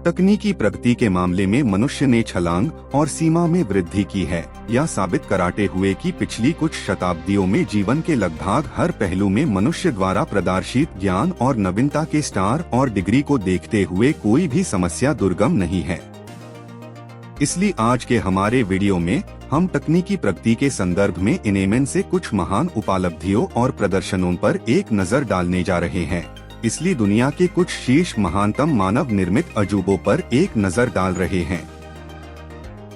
तकनीकी प्रगति के मामले में मनुष्य ने छलांग और सीमा में वृद्धि की है, यह साबित कराते हुए कि पिछली कुछ शताब्दियों में जीवन के लगभग हर पहलू में मनुष्य द्वारा प्रदर्शित ज्ञान और नवीनता के स्टार और डिग्री को देखते हुए कोई भी समस्या दुर्गम नहीं है। इसलिए आज के हमारे वीडियो में हम तकनीकी प्रगति के संदर्भ में इनमें से कुछ महान उपलब्धियों और प्रदर्शनों पर एक नजर डालने जा रहे हैं। इसलिए दुनिया के कुछ शीर्ष महानतम मानव निर्मित अजूबों पर एक नजर डाल रहे हैं।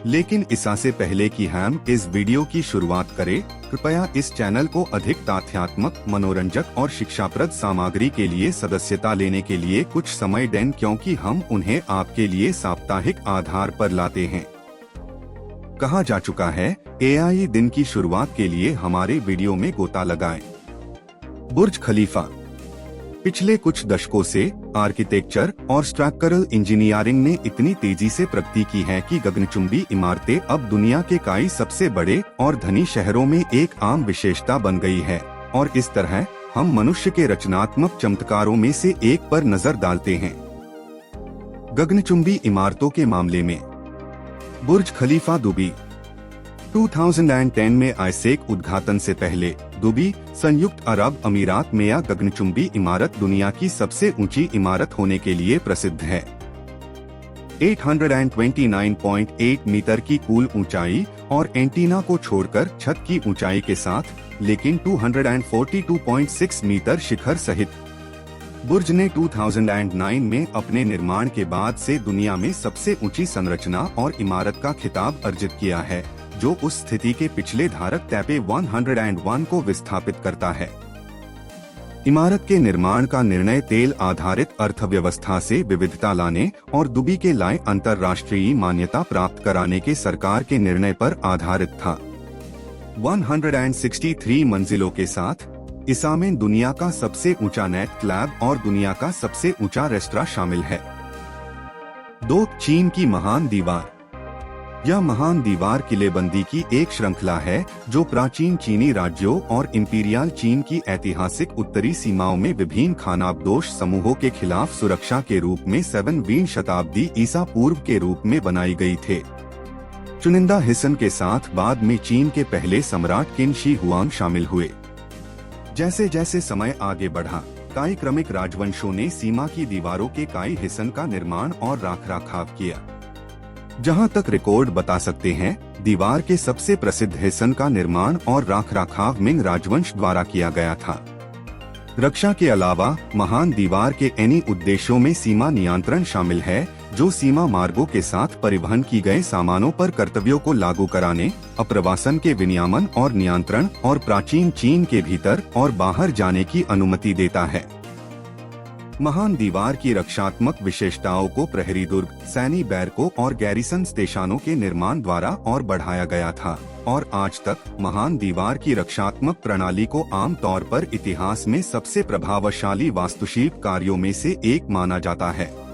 लेकिन इससे पहले कि हम इस वीडियो की शुरुआत करें, कृपया इस चैनल को अधिक तथ्यात्मक, मनोरंजक और शिक्षाप्रद सामग्री के लिए सदस्यता लेने के लिए कुछ समय दें, क्योंकि हम उन्हें आपके लिए साप्ताहिक आधार पर लाते हैं। कहा जा चुका है, एआई दिन की शुरुआत के लिए हमारे वीडियो में गोता लगाएं। बुर्ज खलीफा। पिछले कुछ दशकों से आर्किटेक्चर और स्ट्रक्चरल इंजीनियरिंग ने इतनी तेजी से प्रगति की है कि गगनचुंबी इमारतें अब दुनिया के कई सबसे बड़े और धनी शहरों में एक आम विशेषता बन गई है। और इस तरह हम मनुष्य के रचनात्मक चमत्कारों में से एक पर नजर डालते हैं। गगनचुंबी इमारतों के मामले में बुर्ज खलीफा दुबई। 2010 में आईसेक उद्घाटन से पहले दुबई संयुक्त अरब अमीरात में यह गगनचुंबी इमारत दुनिया की सबसे ऊंची इमारत होने के लिए प्रसिद्ध है। 829.8 मीटर की कुल ऊंचाई और एंटीना को छोड़कर छत की ऊंचाई के साथ, लेकिन 242.6 मीटर शिखर सहित। बुर्ज ने 2009 में अपने निर्माण के बाद से दुनिया में सबसे ऊंची संरचना और इमारत का खिताब अर्जित किया है, जो उस स्थिति के पिछले धारक टैपे 101 को विस्थापित करता है। इमारत के निर्माण का निर्णय तेल आधारित अर्थव्यवस्था से विविधता लाने और दुबई के लिए अंतर्राष्ट्रीय मान्यता प्राप्त कराने के सरकार के निर्णय पर आधारित था। 163 मंजिलों के साथ इसमें दुनिया का सबसे ऊंचा नाइट क्लब और दुनिया का सबसे ऊंचा रेस्तरां शामिल है। 2. चीन की महान दीवार। यह महान दीवार किलेबंदी की एक श्रृंखला है जो प्राचीन चीनी राज्यों और इंपीरियल चीन की ऐतिहासिक उत्तरी सीमाओं में विभिन्न खानाबदोश समूहों के खिलाफ सुरक्षा के रूप में 7वीं शताब्दी ईसा पूर्व के रूप में बनाई गई थे। चुनिंदा हिस्सों के साथ बाद में चीन के पहले सम्राट किन शी हुआंग शामिल हुए। जैसे जैसे समय आगे बढ़ा, कई क्रमिक राजवंशों ने सीमा की दीवारों के कई हिस्सों का निर्माण और रखरखाव किया। जहां तक रिकॉर्ड बता सकते हैं, दीवार के सबसे प्रसिद्ध हिस्सों का निर्माण और रखरखाव मिंग राजवंश द्वारा किया गया था। रक्षा के अलावा महान दीवार के अन्य उद्देश्यों में सीमा नियंत्रण शामिल है, जो सीमा मार्गों के साथ परिवहन की गए सामानों पर कर्तव्यों को लागू कराने, अप्रवासन के विनियमन और नियंत्रण और प्राचीन चीन के भीतर और बाहर जाने की अनुमति देता है। महान दीवार की रक्षात्मक विशेषताओं को प्रहरी दुर्ग, सैनी बैरकों और गैरिसन स्टेशनों के निर्माण द्वारा और बढ़ाया गया था, और आज तक महान दीवार की रक्षात्मक प्रणाली को आमतौर पर इतिहास में सबसे प्रभावशाली वास्तुशिल्प कार्यों में से एक माना जाता है।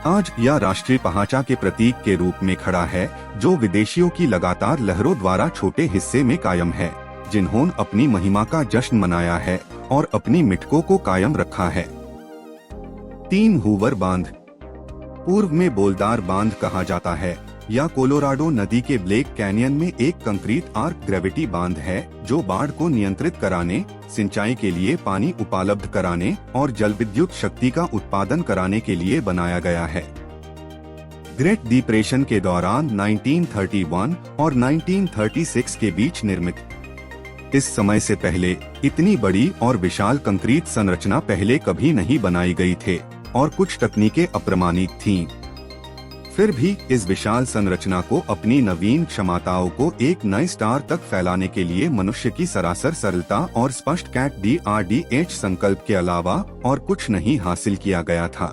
आज यह राष्ट्रीय पहचान के प्रतीक के रूप में खड़ा है, जो विदेशियों की लगातार लहरों द्वारा छोटे हिस्से में कायम है, जिन्होंने अपनी महिमा का जश्न मनाया है और अपनी मिठकों को कायम रखा है। 3. हूवर बांध। पूर्व में बोल्डार बांध कहा जाता है, या कोलोराडो नदी के ब्लैक कैनियन में एक कंक्रीट आर्क ग्रेविटी बांध है, जो बाढ़ को नियंत्रित कराने, सिंचाई के लिए पानी उपलब्ध कराने और जल विद्युत शक्ति का उत्पादन कराने के लिए बनाया गया है। ग्रेट डिप्रेशन के दौरान 1931 और 1936 के बीच निर्मित। इस समय से पहले इतनी बड़ी और विशाल कंक्रीट संरचना पहले कभी नहीं बनाई गई थे और कुछ तकनीकें अप्रमाणित थीं। फिर भी इस विशाल संरचना को अपनी नवीन क्षमताओं को एक नए स्टार तक फैलाने के लिए मनुष्य की सरासर सरलता और स्पष्ट कैट DRDH संकल्प के अलावा और कुछ नहीं हासिल किया गया था।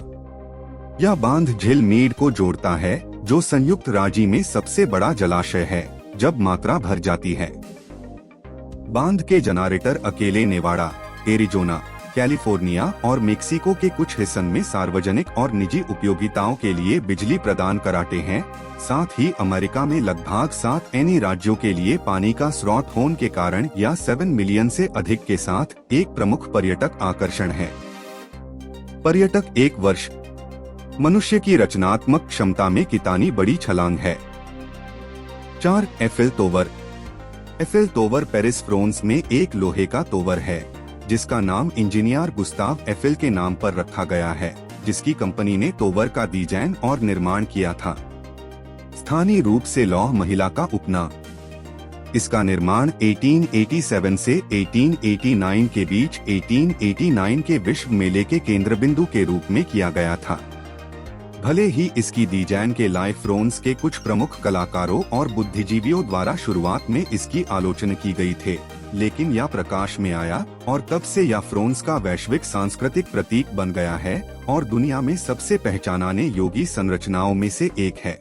यह बांध झील मीड को जोड़ता है, जो संयुक्त राज्य में सबसे बड़ा जलाशय है जब मात्रा भर जाती है। बांध के जनरेटर अकेले नेवाडा, एरिजोना, कैलिफोर्निया और मेक्सिको के कुछ हिस्सों में सार्वजनिक और निजी उपयोगिताओं के लिए बिजली प्रदान कराते हैं। साथ ही अमेरिका में लगभग 7 अन्य राज्यों के लिए पानी का स्रोत होने के कारण यह 7 मिलियन से अधिक के साथ एक प्रमुख पर्यटक आकर्षण है। पर्यटक एक वर्ष मनुष्य की रचनात्मक क्षमता में कितनी बड़ी छलांग है। 4. एफिल तोवर। एफिल तोवर पेरिस फ्रांस में एक लोहे का तोवर है जिसका नाम इंजीनियर गुस्ताव एफिल के नाम पर रखा गया है, जिसकी कंपनी ने तोवर का डिजाइन और निर्माण किया था। स्थानीय रूप से लौह महिला का उपनाम। इसका निर्माण 1887 से 1889 के बीच 1889 के विश्व मेले के केंद्र बिंदु के रूप में किया गया था। भले ही इसकी डिजाइन के लिए फ्रांस के कुछ प्रमुख कलाकारों और बुद्धिजीवियों द्वारा शुरुआत में इसकी आलोचना की गई थे, लेकिन यह प्रकाश में आया और तब से यह फ्रांस का वैश्विक सांस्कृतिक प्रतीक बन गया है और दुनिया में सबसे पहचानने योग्य संरचनाओं में से एक है।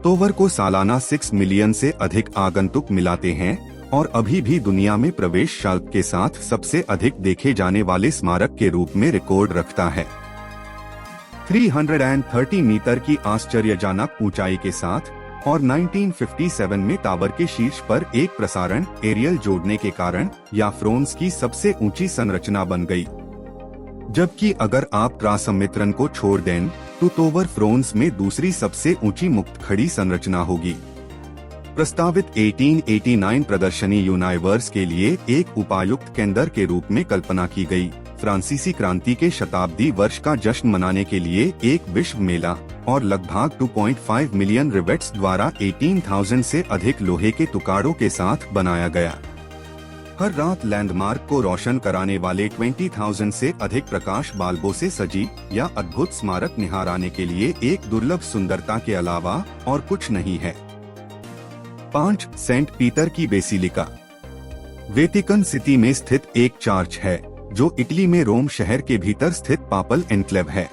तोवर को सालाना 6 मिलियन से अधिक आगंतुक मिलाते हैं और अभी भी दुनिया में प्रवेश शुल्क के साथ सबसे अधिक देखे जाने वाले स्मारक के रूप में रिकॉर्ड रखता है। 330 मीटर की आश्चर्यजनक ऊंचाई के साथ और 1957 में टावर के शीर्ष पर एक प्रसारण एरियल जोड़ने के कारण यह फ्रांस की सबसे ऊंची संरचना बन गई। जबकि अगर आप ट्रांसमित्रन को छोड़ दें तो तोवर फ्रांस में दूसरी सबसे ऊंची मुक्त खड़ी संरचना होगी। प्रस्तावित 1889 प्रदर्शनी यूनिवर्स के लिए एक उपायुक्त केंद्र के रूप में कल्पना की गई। फ्रांसीसी क्रांति के शताब्दी वर्ष का जश्न मनाने के लिए एक विश्व मेला और लगभग 2.5 मिलियन रिवेट्स द्वारा 18,000 से अधिक लोहे के टुकड़ों के साथ बनाया गया। हर रात लैंडमार्क को रोशन कराने वाले 20,000 से अधिक प्रकाश बाल्बों से सजी यह अद्भुत स्मारक निहारने के लिए एक दुर्लभ सुंदरता के अलावा और कुछ नहीं है। 5. सेंट पीटर की बेसिलिका। वेटिकन सिटी में स्थित एक चर्च है जो इटली में रोम शहर के भीतर स्थित पापल एन्क्लेव है।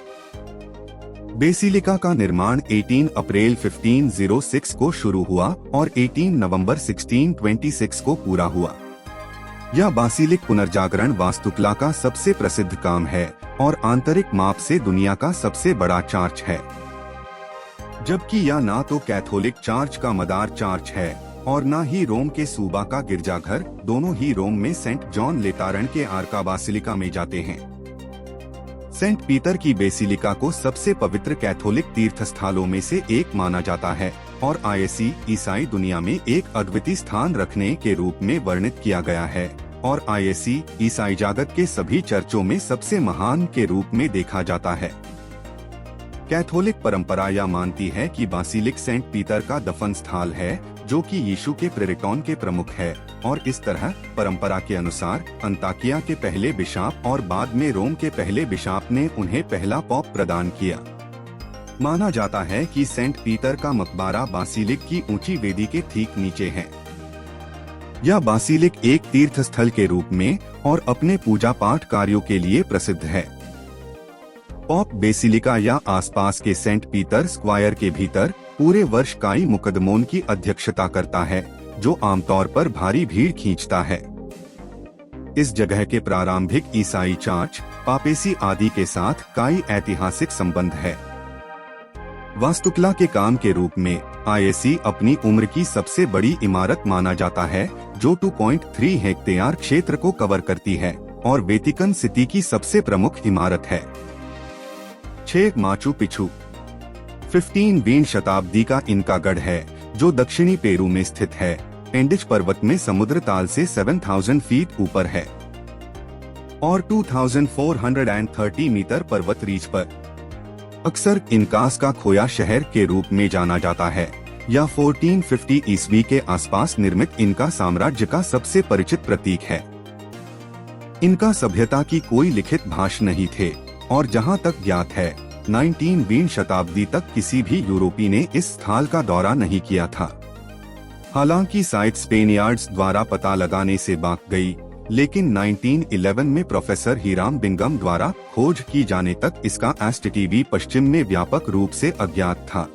बेसिलिका का निर्माण 18 अप्रैल 1506 को शुरू हुआ और 18 नवंबर 1626 को पूरा हुआ। यह बासिलिक पुनर्जागरण वास्तुकला का सबसे प्रसिद्ध काम है और आंतरिक माप से दुनिया का सबसे बड़ा चर्च है। जबकि यह ना तो कैथोलिक चर्च का मदार चर्च है और न ही रोम के सूबा का गिरजाघर, दोनों ही रोम में सेंट जॉन लेतारन के आर्का बासिलिका में जाते हैं। सेंट पीटर की बेसिलिका को सबसे पवित्र कैथोलिक तीर्थस्थलों में से एक माना जाता है और ईसाई दुनिया में एक अद्वितीय स्थान रखने के रूप में वर्णित किया गया है और ईसाई जगत के सभी चर्चों में सबसे महान के रूप में देखा जाता है। कैथोलिक परंपरा यह मानती है कि बासिलिक सेंट पीटर का दफन स्थल है जो कि यीशु के प्रेरितों के प्रमुख है और इस तरह परंपरा के अनुसार अंताकिया के पहले बिशप और बाद में रोम के पहले बिशप ने उन्हें पहला पॉप प्रदान किया। माना जाता है कि सेंट पीटर का मकबरा बासिलिक की ऊंची वेदी के ठीक नीचे है। यह बासिलिक एक तीर्थ स्थल के रूप में और अपने पूजा पाठ कार्यों के लिए प्रसिद्ध है। पॉप बेसिलिका या आसपास के सेंट पीटर स्क्वायर के भीतर पूरे वर्ष कई मुकदमों की अध्यक्षता करता है जो आमतौर पर भारी भीड़ खींचता है। इस जगह के प्रारंभिक ईसाई चर्च, पापेसी आदि के साथ कई ऐतिहासिक संबंध है। वास्तुकला के काम के रूप में अपनी उम्र की सबसे बड़ी इमारत माना जाता है जो 2.3 हेक्टेयर क्षेत्र को कवर करती है और वेटिकन सिटी की सबसे प्रमुख इमारत है। 6. Machu Picchu. 15वीं शताब्दी का इनका गढ़ है जो दक्षिणी पेरू में स्थित है। एंडिज पर्वत में समुद्र ताल से 7,000 फीट ऊपर है और 2,430 मीटर पर्वत रीच पर। अक्सर इनकास का खोया शहर के रूप में जाना जाता है। यह 1450 ईस्वी के आसपास निर्मित इनका साम्राज्य का सबसे परिचित प्रतीक है। इनका सभ्यता की कोई लिखित भाष्य नहीं थे और जहां तक ज्ञात है 19वीं शताब्दी तक किसी भी यूरोपी ने इस स्थल का दौरा नहीं किया था। हालांकि साइट स्पेनियार्ड्स द्वारा पता लगाने से बाक गई, लेकिन 1911 में प्रोफेसर हीराम बिंगम द्वारा खोज की जाने तक इसका एस्टिवी पश्चिम में व्यापक रूप से अज्ञात था।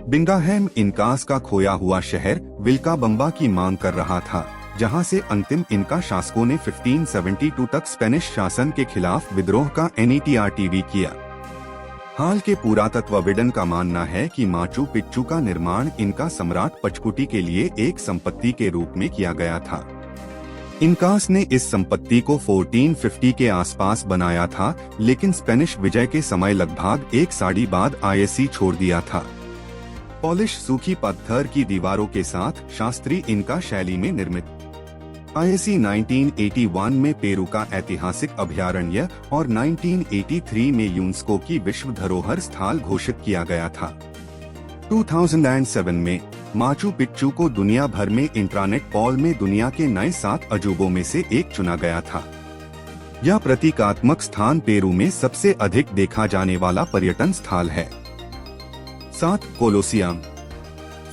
बिंगाहेम इनकास का खोया हुआ शहर विल्काबम्बा की मांग कर रहा था, जहां से अंतिम इनका शासकों ने 1572 तक स्पेनिश शासन के खिलाफ विद्रोह का NETRTV किया। हाल के पुरातत्वविदों का मानना है कि माचू पिच्चू का निर्माण इनका सम्राट पचकुटी के लिए एक संपत्ति के रूप में किया गया था। इनकास ने इस संपत्ति को 1450 के आसपास बनाया था, लेकिन स्पेनिश विजय के समय लगभग एक सदी बाद आईएससी छोड़ दिया था। पॉलिश सूखी पत्थर की दीवारों के साथ शास्त्रीय इनका शैली में निर्मित आईएससी 1981 में पेरू का ऐतिहासिक अभयारण्य और 1983 में यूनेस्को की विश्व धरोहर स्थल घोषित किया गया था। 2007 में माचू पिच्चू को दुनिया भर में इंटरनेट पोल में दुनिया के नए 7 अजूबों में से एक चुना गया था। यह प्रतीकात्मक स्थान पेरू में सबसे अधिक देखा जाने वाला पर्यटन स्थल है। 7 कोलोसियम।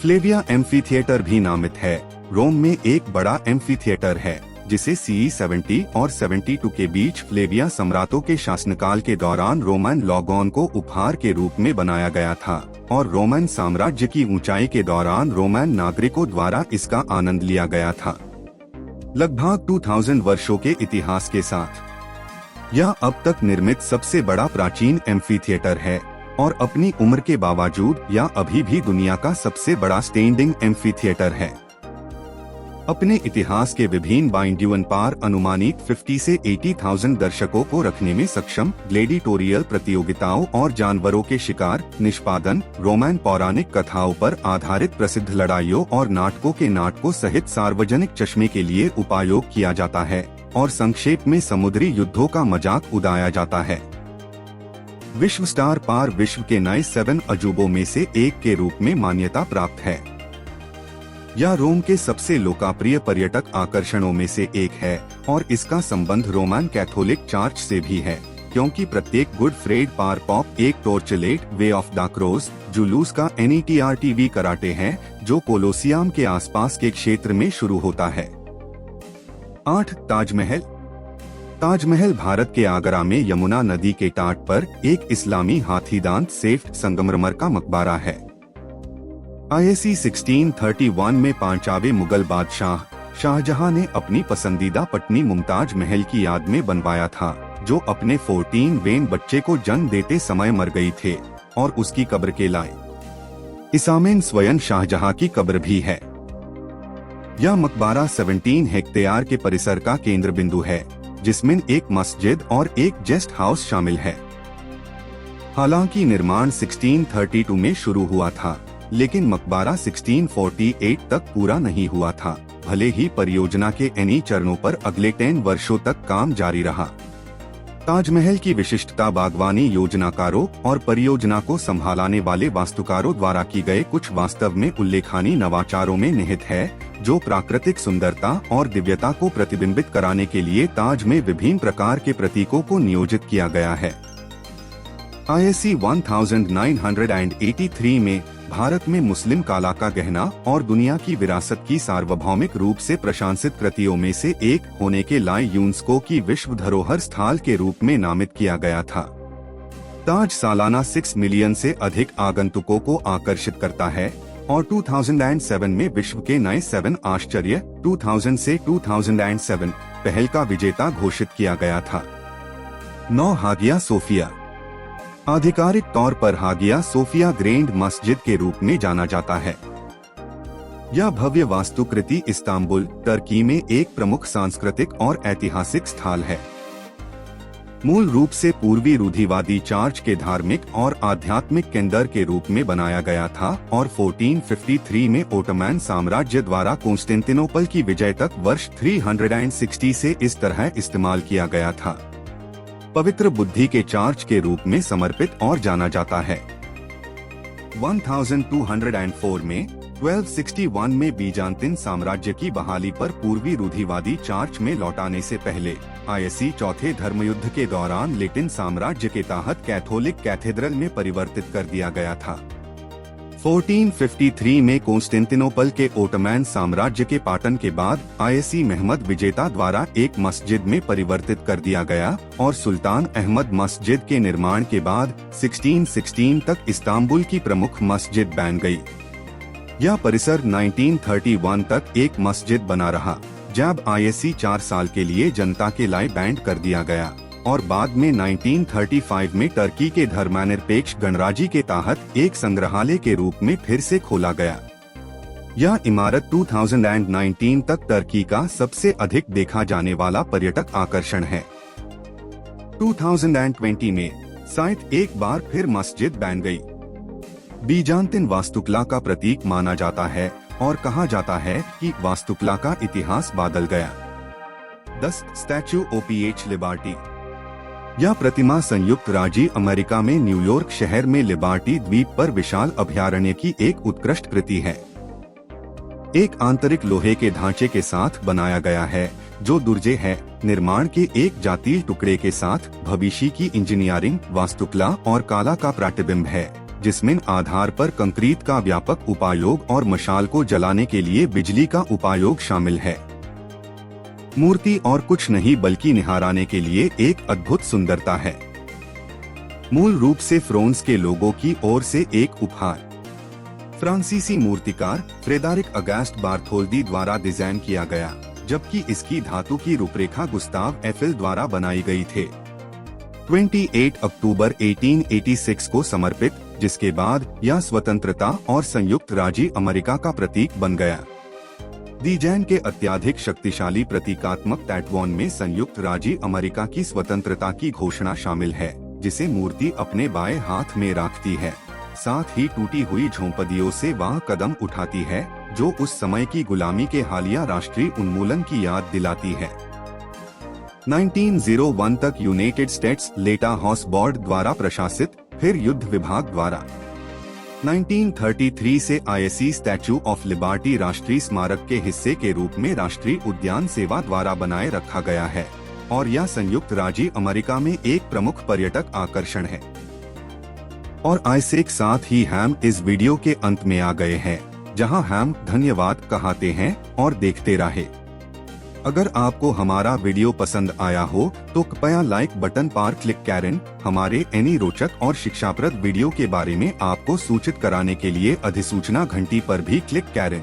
फ्लेविया एम्फीथिएटर भी नामित है। रोम में एक बड़ा एम्फीथिएटर है जिसे CE 70 और 72 के बीच फ्लेविया सम्राटों के शासनकाल के दौरान रोमन लोगों को उपहार के रूप में बनाया गया था और रोमन साम्राज्य की ऊंचाई के दौरान रोमन नागरिकों द्वारा इसका आनंद लिया गया था। लगभग 2000 वर्षों के इतिहास के साथ यह अब तक निर्मित सबसे बड़ा प्राचीन एम्फीथिएटर है और अपनी उम्र के बावजूद यह अभी भी दुनिया का सबसे बड़ा स्टैंडिंग एम्फीथिएटर है। अपने इतिहास के विभिन्न बाइंड्यून पार अनुमानित 50 से 80,000 दर्शकों को रखने में सक्षम ग्लेडिटोरियल प्रतियोगिताओं और जानवरों के शिकार, निष्पादन, रोमन पौराणिक कथाओं पर आधारित प्रसिद्ध लड़ाइयों और नाटकों सहित सार्वजनिक चश्मे के लिए उपयोग किया जाता है और संक्षेप में समुद्री युद्धों का मजाक उड़ाया जाता है। विश्व स्टार पार विश्व के नए 7 अजूबों में से एक के रूप में मान्यता प्राप्त है। यह रोम के सबसे लोकप्रिय पर्यटक आकर्षणों में से एक है और इसका संबंध रोमन कैथोलिक चर्च से भी है, क्योंकि प्रत्येक गुड फ्राइडे पार पॉप एक टोर्चलेट वे ऑफ द क्रॉस जुलूस का NETRTV कराटे है जो कोलोसियम के आसपास के क्षेत्र में शुरू होता है। 8 ताजमहल। ताजमहल भारत के आगरा में यमुना नदी के तट पर एक इस्लामी हाथीदांत सेफ संगमरमर का मकबरा है। आईएससी 1631 में 5वें मुगल बादशाह शाहजहां ने अपनी पसंदीदा पत्नी मुमताज महल की याद में बनवाया था, जो अपने 14वें बच्चे को जन्म देते समय मर गई थे और उसकी कब्र के लाए इसामेन स्वयं शाहजहां की कब्र भी है। यह मकबरा 17 हेक्टेयर के परिसर का केंद्र बिंदु है, जिसमें एक मस्जिद और एक गेस्ट हाउस शामिल है। हालांकि निर्माण 1632 में शुरू हुआ था, लेकिन मकबरा 1648 तक पूरा नहीं हुआ था, भले ही परियोजना के अन्य चरणों पर अगले 10 वर्षों तक काम जारी रहा। ताजमहल की विशिष्टता बागवानी योजनाकारों और परियोजना को संभालने वाले वास्तुकारों द्वारा की गए कुछ वास्तव में उल्लेखनीय नवाचारों में निहित है, जो प्राकृतिक सुंदरता और दिव्यता को प्रतिबिंबित कराने के लिए ताज में विभिन्न प्रकार के प्रतीकों को नियोजित किया गया है। आईएससी 1983 में भारत में मुस्लिम कला का गहना और दुनिया की विरासत की सार्वभौमिक रूप से प्रशंसित कृतियों में से एक होने के लिए यूनेस्को की विश्व धरोहर स्थल के रूप में नामित किया गया था। ताज सालाना 6 मिलियन से अधिक आगंतुकों को आकर्षित करता है और 2007 में विश्व के नए 7 आश्चर्य 2000 से 2007 पहल का विजेता घोषित किया गया था। 9 हागिया सोफिया। आधिकारिक तौर पर हागिया सोफिया ग्रैंड मस्जिद के रूप में जाना जाता है। यह भव्य वास्तुकृति इस्तांबुल, तुर्की में एक प्रमुख सांस्कृतिक और ऐतिहासिक स्थल है। मूल रूप से पूर्वी रूढ़िवादी चर्च के धार्मिक और आध्यात्मिक केंद्र के रूप में बनाया गया था और 1453 में ओटोमन साम्राज्य द्वारा कॉन्स्टेंटिनोपल की विजय तक वर्ष 360 से इस तरह इस्तेमाल किया गया था। पवित्र बुद्धि के चर्च के रूप में समर्पित और जाना जाता है। 1204 में 1261 में बीजांतिन साम्राज्य की बहाली पर पूर्वी रूढ़िवादी चर्च में लौटाने से पहले आईएससी चौथे धर्मयुद्ध के दौरान लेटिन साम्राज्य के तहत कैथोलिक कैथेड्रल में परिवर्तित कर दिया गया था। 1453 में कॉन्स्टेंटिनोपल के ओटोमन साम्राज्य के पतन के बाद आईएससी महमद विजेता द्वारा एक मस्जिद में परिवर्तित कर दिया गया और सुल्तान अहमद मस्जिद के निर्माण के बाद 1616 तक इस्तांबुल की प्रमुख मस्जिद बन गई। यह परिसर 1931 तक एक मस्जिद बना रहा, जब आईएससी 4 साल के लिए जनता के लिए बैंड कर दिया गया और बाद में 1935 में तुर्की के धर्मनिरपेक्ष गणराज्य के तहत एक संग्रहालय के रूप में फिर से खोला गया। यह इमारत 2019 तक टर्की का सबसे अधिक देखा जाने वाला पर्यटक आकर्षण है। 2020 में साइट एक बार फिर मस्जिद बन गई। बीजांतिन वास्तुकला का प्रतीक माना जाता है और कहा जाता है कि वास्तुकला का इतिहास बदल गया। 10 स्टैच्यू ऑफ लिबर्टी। यह प्रतिमा संयुक्त राज्य अमेरिका में न्यूयॉर्क शहर में लिबर्टी द्वीप पर विशाल अभयारण्य की एक उत्कृष्ट कृति है। एक आंतरिक लोहे के ढांचे के साथ बनाया गया है जो दुर्जे है, निर्माण के एक जातीय टुकड़े के साथ भविष्य की इंजीनियरिंग, वास्तुकला और कला का प्रतिबिंब है, जिसमें आधार पर कंक्रीट का व्यापक उपयोग और मशाल को जलाने के लिए बिजली का उपयोग शामिल है। मूर्ति और कुछ नहीं बल्कि निहारने के लिए एक अद्भुत सुंदरता है। मूल रूप से फ्रांस के लोगों की ओर से एक उपहार। फ्रांसीसी मूर्तिकार फ्रेडरिक अगस्ट बार्थोल्दी द्वारा डिजाइन किया गया, जबकि इसकी धातु की रूपरेखा गुस्ताव एफिल द्वारा बनाई गई थे। 28 अक्टूबर 1886 को समर्पित, जिसके बाद यह स्वतंत्रता और संयुक्त राज्य अमेरिका का प्रतीक बन गया। डिजाइन के अत्यधिक शक्तिशाली प्रतीकात्मक टैटून में संयुक्त राज्य अमेरिका की स्वतंत्रता की घोषणा शामिल है, जिसे मूर्ति अपने बाएं हाथ में रखती है। साथ ही टूटी हुई झोंपड़ियों से वह कदम उठाती है जो उस समय की गुलामी के हालिया राष्ट्रीय उन्मूलन की याद दिलाती है। 1901 तक यूनाइटेड स्टेट्स लेटा हाउस बोर्ड द्वारा प्रशासित, फिर युद्ध विभाग द्वारा। 1933 से आईएससी स्टैच्यू ऑफ लिबर्टी राष्ट्रीय स्मारक के हिस्से के रूप में राष्ट्रीय उद्यान सेवा द्वारा बनाए रखा गया है और यह संयुक्त राज्य अमेरिका में एक प्रमुख पर्यटक आकर्षण है। और ऐसे के साथ ही हम इस वीडियो के अंत में आ गए हैं, जहां हम धन्यवाद कहते हैं और देखते रहे। अगर आपको हमारा वीडियो पसंद आया हो तो कृपया लाइक बटन पर क्लिक करें। हमारे ऐनी रोचक और शिक्षाप्रद वीडियो के बारे में आपको सूचित कराने के लिए अधिसूचना घंटी पर भी क्लिक करें।